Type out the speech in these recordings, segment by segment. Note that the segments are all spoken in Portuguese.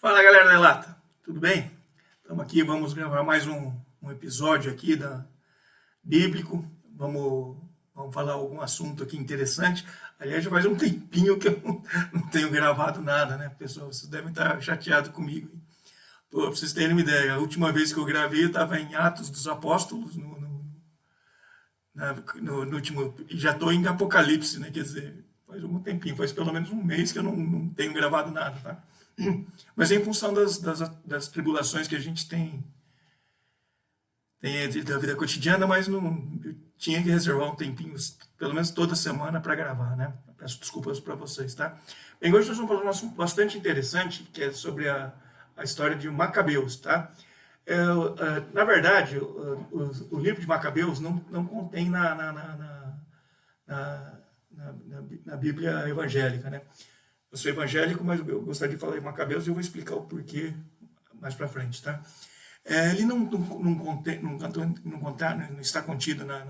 Fala, galera da Lata, tudo bem? Estamos aqui, vamos gravar mais um episódio aqui bíblico. Vamos falar algum assunto aqui interessante. Aliás, já faz um tempinho que eu não tenho gravado nada, né, pessoal? Vocês devem estar chateados comigo. Para vocês terem uma ideia, a última vez que eu gravei eu estava em Atos dos Apóstolos, no último, e já estou em Apocalipse, né? Quer dizer, faz algum tempinho, faz pelo menos um mês que eu não tenho gravado nada, tá? Mas é em função das tribulações que a gente tem da vida cotidiana, mas eu tinha que reservar um tempinho, pelo menos toda semana, para gravar, né? Peço desculpas para vocês, tá? Bem, hoje nós vamos falar um assunto bastante interessante, que é sobre a história de Macabeus, tá? Na verdade, o livro de Macabeus não contém na Bíblia evangélica, né? Eu sou evangélico, mas eu gostaria de falar em Macabeus e eu vou explicar o porquê mais para frente, tá? Ele não está contido na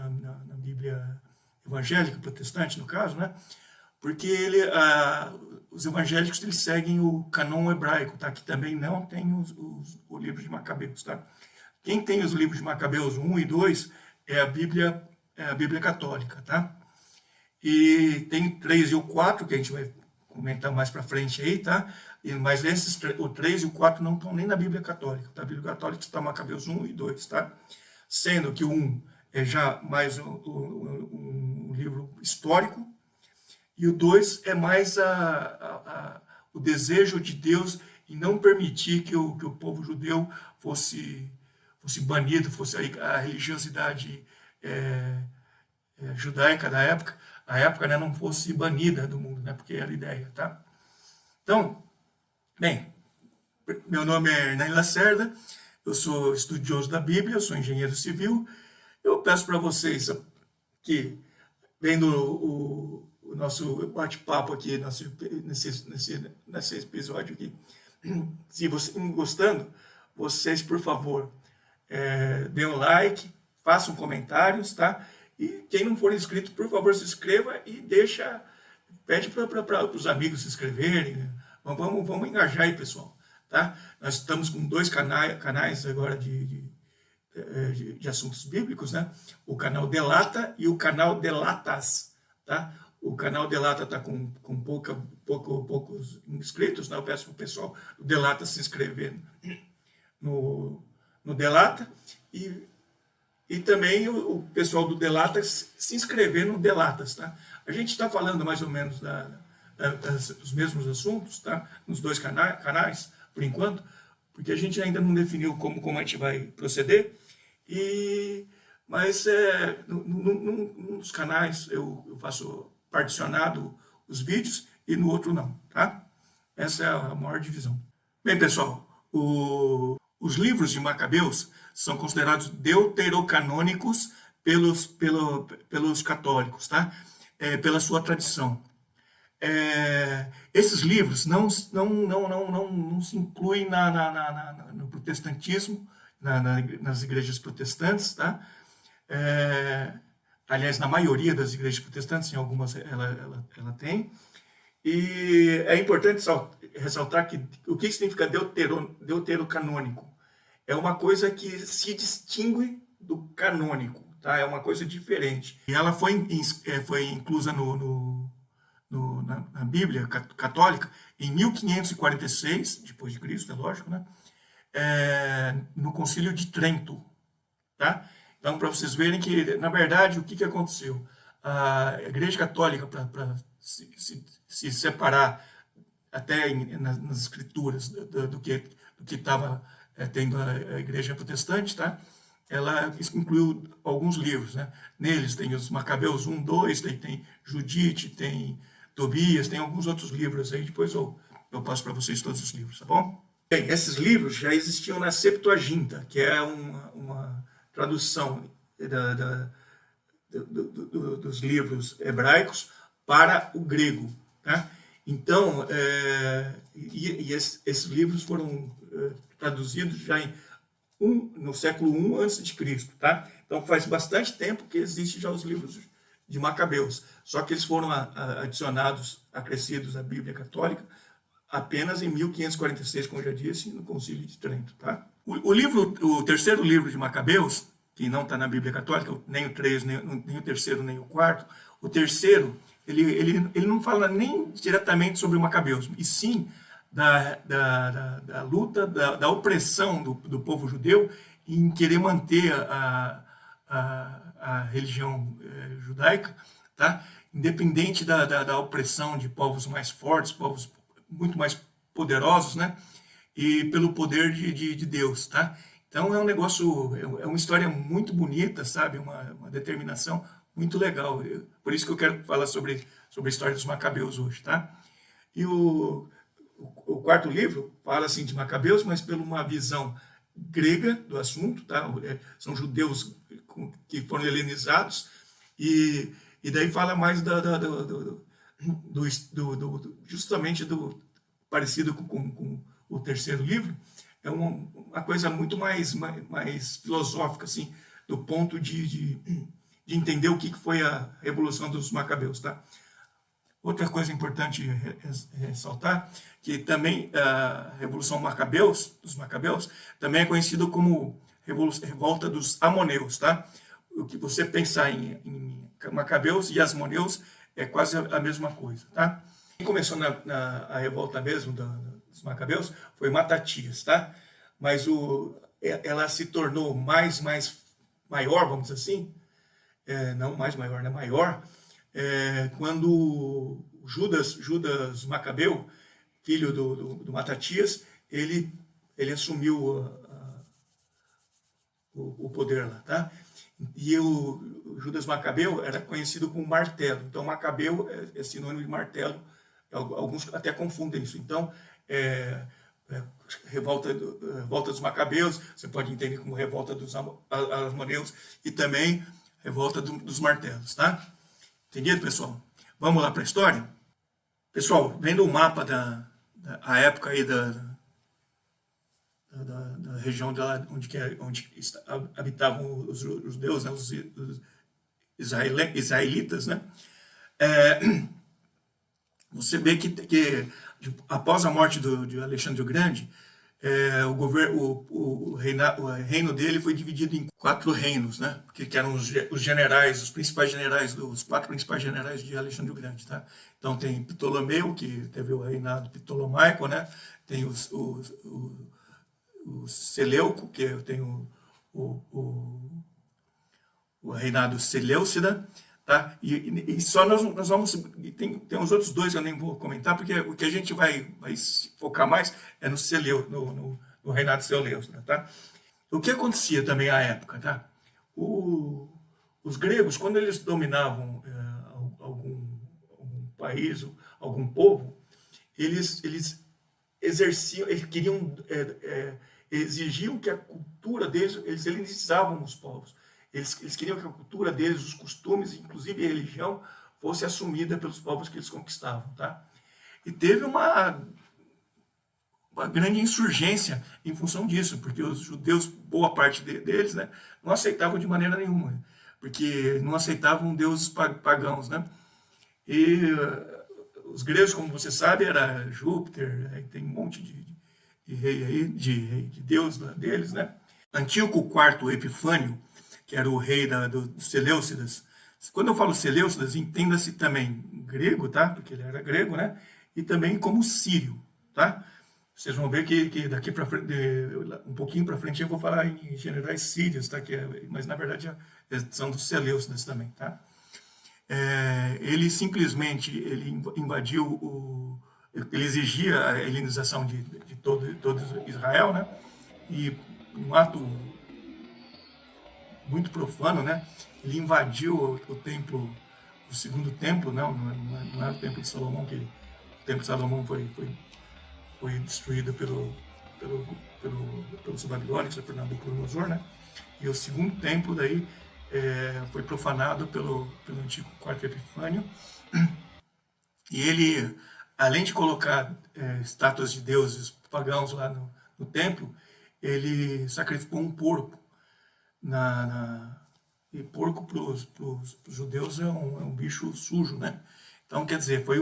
Bíblia evangélica, protestante, no caso, né? Porque os evangélicos eles seguem o canon hebraico, tá? Que também não tem o livro de Macabeus, tá? Quem tem os livros de Macabeus 1 e 2 é a Bíblia católica, tá? E tem 3 e o 4, que a gente vai comentar mais para frente aí, tá? Mas o 3 e o 4 não estão nem na Bíblia Católica, tá? A Bíblia Católica está Macabeus 1 e 2, tá? Sendo que o 1 é já mais um livro histórico, e o 2 é mais o desejo de Deus em não permitir que o povo judeu fosse banido, fosse a religiosidade judaica da época, a época, né, não fosse banida do mundo, né, porque era a ideia, tá? Então, bem, meu nome é Hernani Lacerda, eu sou estudioso da Bíblia, eu sou engenheiro civil. Eu peço para vocês que, vendo o nosso bate-papo aqui, nesse episódio aqui, se vocês estão gostando, vocês, por favor, deem um like, façam comentários, tá? E quem não for inscrito, por favor, se inscreva e pede para os amigos se inscreverem. Vamos engajar aí, pessoal, tá? Nós estamos com 2 canais agora de assuntos bíblicos, né? O canal Delata e o canal Delatas, tá? O canal Delata está com poucos inscritos, né? Eu peço para o pessoal do Delata se inscrever no Delata e também o pessoal do Delatas se inscrever no Delatas, tá? A gente está falando mais ou menos dos mesmos assuntos, tá? Nos 2 canais, por enquanto, porque a gente ainda não definiu como a gente vai proceder. Mas num dos canais eu faço particionado os vídeos e no outro não, tá? Essa é a maior divisão. Bem, pessoal, os livros de Macabeus são considerados deuterocanônicos pelos católicos, tá? Pela sua tradição. Esses livros não se incluem no protestantismo, nas igrejas protestantes, tá? Aliás, na maioria das igrejas protestantes, em algumas ela tem. E é importante ressaltar que o que significa deuterocanônico? É uma coisa que se distingue do canônico, tá? É uma coisa diferente. E ela foi inclusa na Bíblia católica em 1546, depois de Cristo, é lógico, né? No Concílio de Trento, tá? Então, para vocês verem que, na verdade, o que aconteceu? A Igreja Católica, para se separar até nas escrituras do que estava tendo a Igreja Protestante, tá? Ela incluiu alguns livros, né? Neles tem os Macabeus 1, 2, tem Judite, tem Tobias, tem alguns outros livros aí, depois eu passo para vocês todos os livros, tá bom? Bem, esses livros já existiam na Septuaginta, que é uma tradução dos livros hebraicos para o grego, tá? Então, esses livros foram traduzidos já no século I a.C., tá? Então faz bastante tempo que existem já os livros de Macabeus, só que eles foram adicionados, acrescidos à Bíblia Católica apenas em 1546, como eu já disse, no Concílio de Trento. Tá? O terceiro livro de Macabeus, que não está na Bíblia Católica, nem o 3, nem o terceiro, nem o quarto, o terceiro, ele não fala nem diretamente sobre o Macabeus, e sim da luta, da opressão do povo judeu em querer manter a religião judaica, tá? Independente da opressão de povos mais fortes, povos muito mais poderosos, né? E pelo poder de Deus, tá? Então é um negócio, é uma história muito bonita, sabe? Uma determinação muito legal. Por isso que eu quero falar sobre a história dos Macabeus hoje, tá? E o quarto livro fala assim de Macabeus, mas pela uma visão grega do assunto, tá? São judeus que foram helenizados, e daí fala mais justamente parecido com o terceiro livro, é uma coisa muito mais filosófica, assim, do ponto de entender o que foi a Revolução dos Macabeus, tá? Outra coisa importante ressaltar, que também a Revolução dos Macabeus, também é conhecido como Revolta dos Amoneus, tá? O que você pensar em Macabeus e Asmoneus é quase a mesma coisa, tá? Quem começou a revolta mesmo dos Macabeus foi Matatias, tá? Mas ela se tornou maior, vamos dizer assim, não mais maior, né? Maior, quando Judas Macabeu, filho do Matatias, ele assumiu o poder lá, tá? E o Judas Macabeu era conhecido como martelo. Então, Macabeu é sinônimo de martelo. Alguns até confundem isso. Então, revolta dos Macabeus, você pode entender como revolta dos Asmoneus e também revolta dos martelos, tá? Entendido, pessoal? Vamos lá para a história? Pessoal, vendo o mapa a época aí da região onde habitavam os judeus, né, os israelitas, né? Você vê que após a morte de Alexandre o Grande, o reino dele foi dividido em 4 reinos, né? Que eram os generais, os quatro principais generais de Alexandre o Grande, tá? Então tem Ptolomeu, que teve o reinado ptolomaico, né? Tem o Seleuco, que tem o reinado Seleucida, tá? E só nós vamos... Tem os outros dois que eu nem vou comentar, porque o que a gente vai focar mais é no reinado Seleucida, tá? O que acontecia também à época, tá? Os gregos, quando eles dominavam algum país, algum povo, eles exerciam, eles queriam, exigiam que a cultura deles, eles helenizavam os povos. Eles queriam que a cultura deles, os costumes, inclusive a religião, fosse assumida pelos povos que eles conquistavam, tá? E teve uma grande insurgência em função disso, porque os judeus, boa parte deles, né, não aceitavam de maneira nenhuma, porque não aceitavam deuses pagãos, né? E os gregos, como você sabe, era Júpiter, tem um monte de rei aí, de deus deles, né? Antíoco IV Epifânio, que era o rei dos Seleucidas. Quando eu falo Seleucidas, entenda-se também grego, tá? Porque ele era grego, né? E também como sírio, tá? Vocês vão ver que daqui para frente, um pouquinho para frente, eu vou falar em generais sírios, tá? Mas na verdade são dos Seleucidas também, tá? Ele simplesmente invadiu ele exigia a helenização de todo Israel, né? E um ato muito profano, né? Ele invadiu o templo, o segundo templo, não era o templo de Salomão, que o templo de Salomão foi destruído pelos babilônicos, por Nabucodonosor, né? E o segundo templo daí foi profanado pelo antigo quarto Epifânio. E ele, além de colocar estátuas de deuses pagãos lá no templo, ele sacrificou um porco. E porco para os judeus é um bicho sujo, né? Então, quer dizer, foi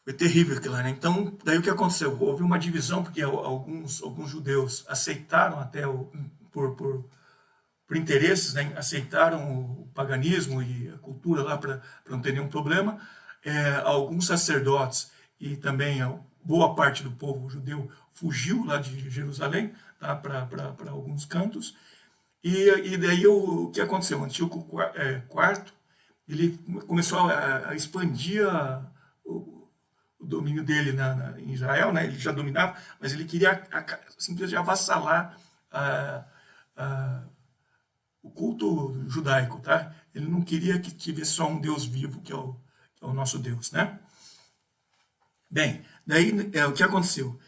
Foi terrível aquilo lá, né? Então, daí o que aconteceu? Houve uma divisão, porque alguns judeus aceitaram até, por interesses, né? Aceitaram o paganismo e a cultura lá para não ter nenhum problema. Alguns sacerdotes e também boa parte do povo judeu fugiu lá de Jerusalém, tá? Para alguns cantos. E daí o que aconteceu? Antíoco IV, ele começou a expandir o domínio dele em Israel, né? Ele já dominava, mas ele queria simplesmente avassalar o culto judaico, tá? Ele não queria que tivesse só um Deus vivo, que é o nosso Deus, né? Bem, daí o que aconteceu?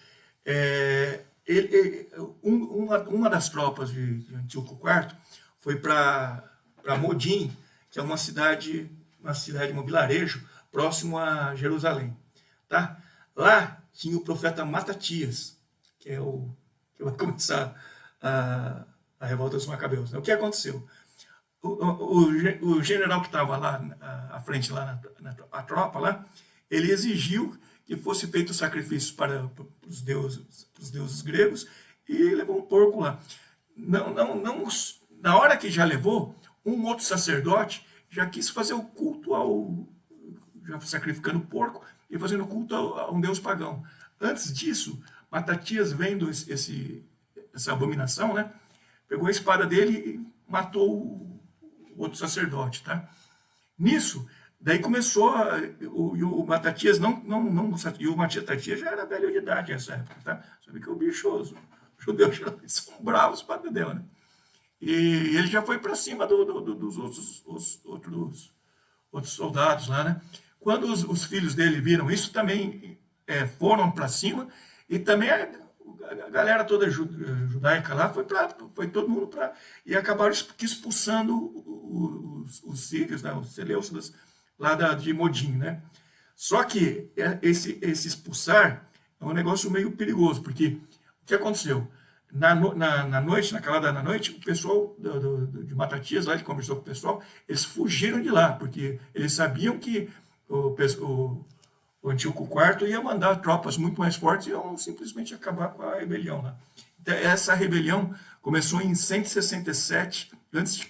Uma das tropas de Antíoco IV foi para Modim, que é uma cidade, um vilarejo próximo a Jerusalém, tá? Lá tinha o profeta Matatias, que vai começar a revolta dos Macabeus. O que aconteceu? O general que estava lá à frente, lá a tropa lá, ele exigiu que fosse feito sacrifícios para os deuses gregos e levou um porco lá. Não, na hora que já levou, um outro sacerdote já quis fazer o culto já sacrificando porco e fazendo culto a um deus pagão. Antes disso, Matatias, vendo essa abominação, né, pegou a espada dele e matou o outro sacerdote, tá? Nisso, daí começou o Matatias e o Matatias já era velho de idade nessa época, tá? Sabe que os judeus geralmente são bravos para Deus, né? E ele já foi para cima dos outros soldados lá, né? Quando os filhos dele viram isso, também foram para cima, e também a galera toda judaica lá foi todo mundo para... E acabaram expulsando os sírios, né, os seleucidas, lá de Modim, né? Só que esse expulsar é um negócio meio perigoso, porque o que aconteceu? Na noite, naquela noite, o pessoal de Matatias, lá, ele conversou com o pessoal, eles fugiram de lá, porque eles sabiam que o Antíoco IV ia mandar tropas muito mais fortes e iam simplesmente acabar com a rebelião lá. Então, essa rebelião começou em 167 a.C.,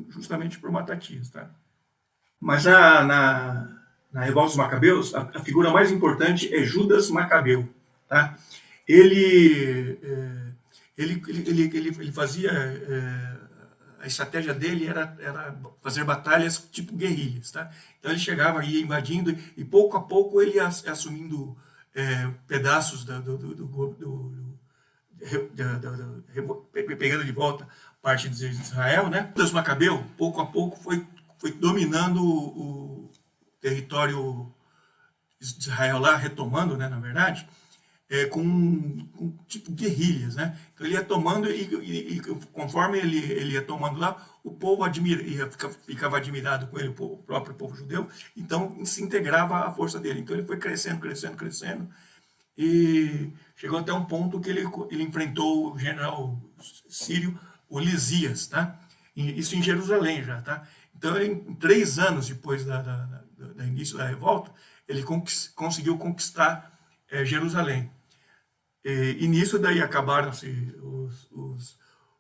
justamente por Matatias, tá? Mas na revolta dos Macabeus, a figura mais importante é Judas Macabeu, tá? Ele fazia... a estratégia dele era fazer batalhas tipo guerrilhas, tá? Então ele chegava, ia invadindo, e pouco a pouco ele ia assumindo pedaços pegando de volta parte de Israel, né? Judas Macabeu, pouco a pouco, foi dominando o território de Israel lá, retomando, né, na verdade, com tipo guerrilhas, né? Então ele ia tomando e conforme ele ia tomando lá, o povo ficava admirado com ele, o próprio povo judeu, então se integrava à força dele. Então ele foi crescendo e chegou até um ponto que ele enfrentou o general sírio, o Lisias, tá? Isso em Jerusalém já, tá? Então em 3 anos depois do início da revolta, ele conseguiu conquistar Jerusalém. E nisso daí acabaram-se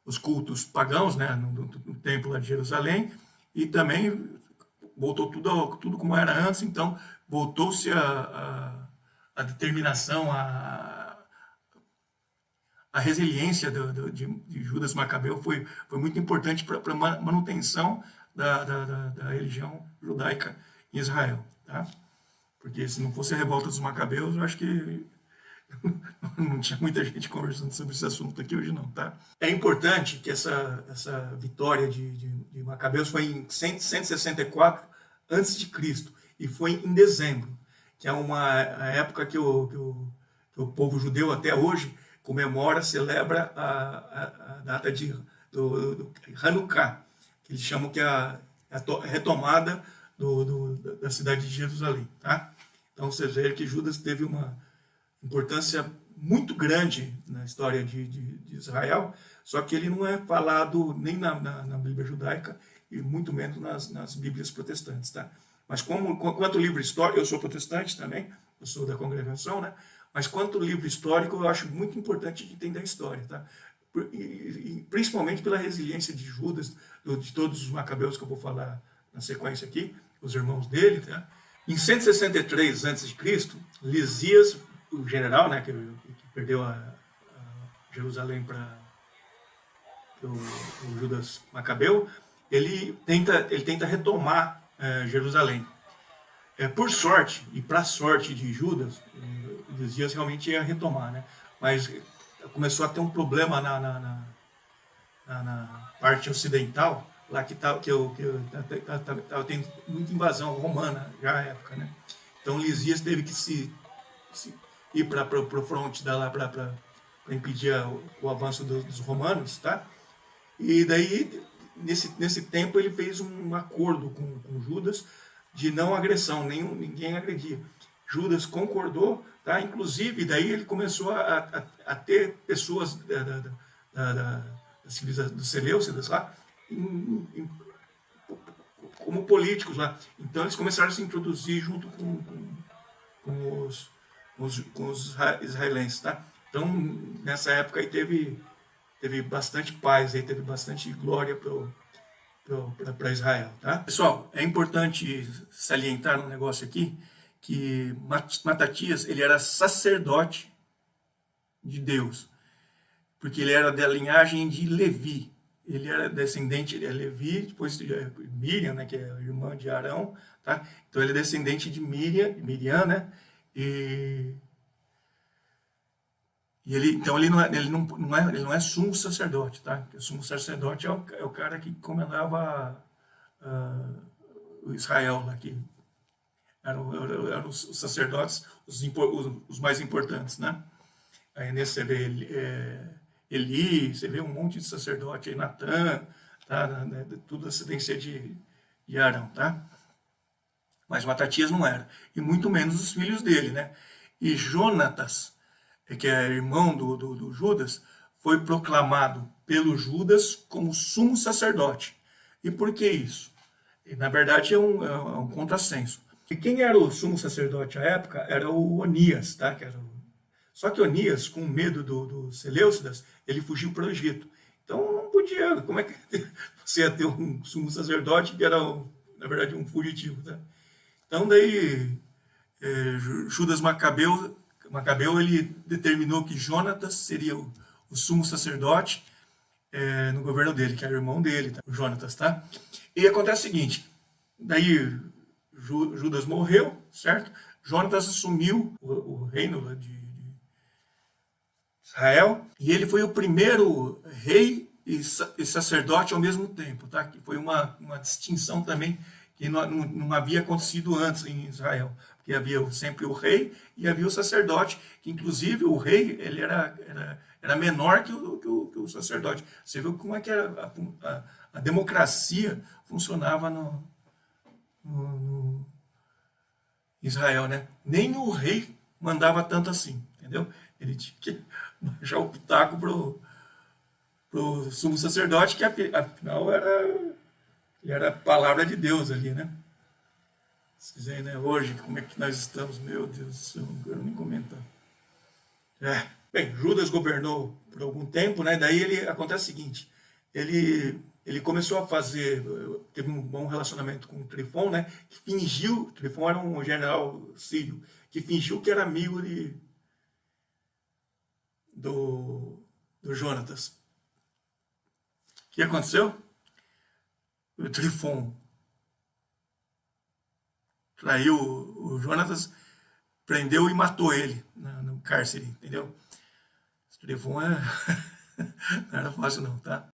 os cultos pagãos, né, no templo lá de Jerusalém, e também voltou tudo como era antes. Então voltou-se a determinação, a resiliência de Judas Macabeu foi muito importante para a manutenção da religião judaica em Israel, tá? Porque se não fosse a revolta dos Macabeus, eu acho que não tinha muita gente conversando sobre esse assunto aqui hoje não, tá? É importante que essa vitória de Macabeus foi em 164 a.C. e foi em dezembro, que é a época que o povo judeu até hoje celebra a data do Hanukkah, que eles chamam que é a retomada da cidade de Jerusalém, tá? Então vocês veem que Judas teve uma importância muito grande na história de Israel, só que ele não é falado nem na Bíblia judaica e muito menos nas Bíblias protestantes, tá? Mas quanto livro histórico, eu sou protestante também, eu sou da congregação, né? Mas quanto livro histórico, eu acho muito importante de entender a história, tá? E principalmente pela resiliência de Judas, de todos os macabeus que eu vou falar na sequência aqui, os irmãos dele, tá? Em 163 a.C., Lisias, o general, né, que perdeu Jerusalém para o Judas Macabeu, ele tenta retomar Jerusalém. Por sorte, e para sorte de Judas, Lisias realmente ia retomar, né? Mas começou a ter um problema na parte ocidental, lá que tava tendo muita invasão romana já na época, né? Então Lisias teve que ir para o fronte para impedir o avanço dos romanos, tá? E daí, nesse tempo, ele fez um acordo com Judas de não agressão, ninguém agredia. Judas concordou, tá? Inclusive, daí ele começou a ter pessoas da civilização dos Seleucidas lá, como políticos lá. Então eles começaram a se introduzir junto com os israelenses, tá? Então, nessa época aí teve bastante paz, aí teve bastante glória para Israel, tá? Pessoal, é importante salientar um negócio aqui, que Matatias, ele era sacerdote de Deus, porque ele era da linhagem de Levi. Ele era descendente, ele é Levi, depois Miriam, né, que é a irmã de Arão, tá? Então ele é descendente de Miriam, né? Então ele não é sumo sacerdote, tá? Porque o sumo sacerdote é o cara que comandava o Israel lá, que eram os sacerdotes, os mais importantes, né? Aí nesse você vê Eli, você vê um monte de sacerdote aí, Natã, tá? Tudo descendência de Arão, tá? Mas Matatias não era, e muito menos os filhos dele, né? E Jonatas, que é irmão do Judas, foi proclamado pelo Judas como sumo sacerdote. E por que isso? E, na verdade, é um contrassenso. E quem era o sumo sacerdote à época era o Onias, tá? Só que Onias, com medo dos Seleucidas, ele fugiu para o Egito. Então não podia, como é que você ia ter um sumo sacerdote que era, na verdade, um fugitivo, tá? Então daí Judas Macabeu ele determinou que Jonatas seria o sumo sacerdote no governo dele, que era o irmão dele, tá? O Jonatas, tá? E acontece o seguinte, daí Judas morreu, certo? Jonatas assumiu o reino de Israel, e ele foi o primeiro rei e sacerdote ao mesmo tempo, tá? Que foi uma distinção também que não havia acontecido antes em Israel, porque havia sempre o rei e havia o sacerdote, que inclusive o rei ele era menor que o sacerdote. Você viu como é que a democracia funcionava no Israel, né? Nem o rei mandava tanto assim, entendeu? Ele tinha que baixar o pitaco pro sumo sacerdote, que afinal era a palavra de Deus ali, né? Vocês veem, né? Hoje, como é que nós estamos? Meu Deus do céu, não quero nem comentar. Bem, Judas governou por algum tempo, né? Daí acontece o seguinte, ele começou a teve um bom relacionamento com o Trifon, né? Trifon era um general sírio, que fingiu que era amigo do Jonatas. O que aconteceu? O Trifon traiu o Jonatas, prendeu e matou ele no cárcere, entendeu? Esse Trifon não era fácil não, tá?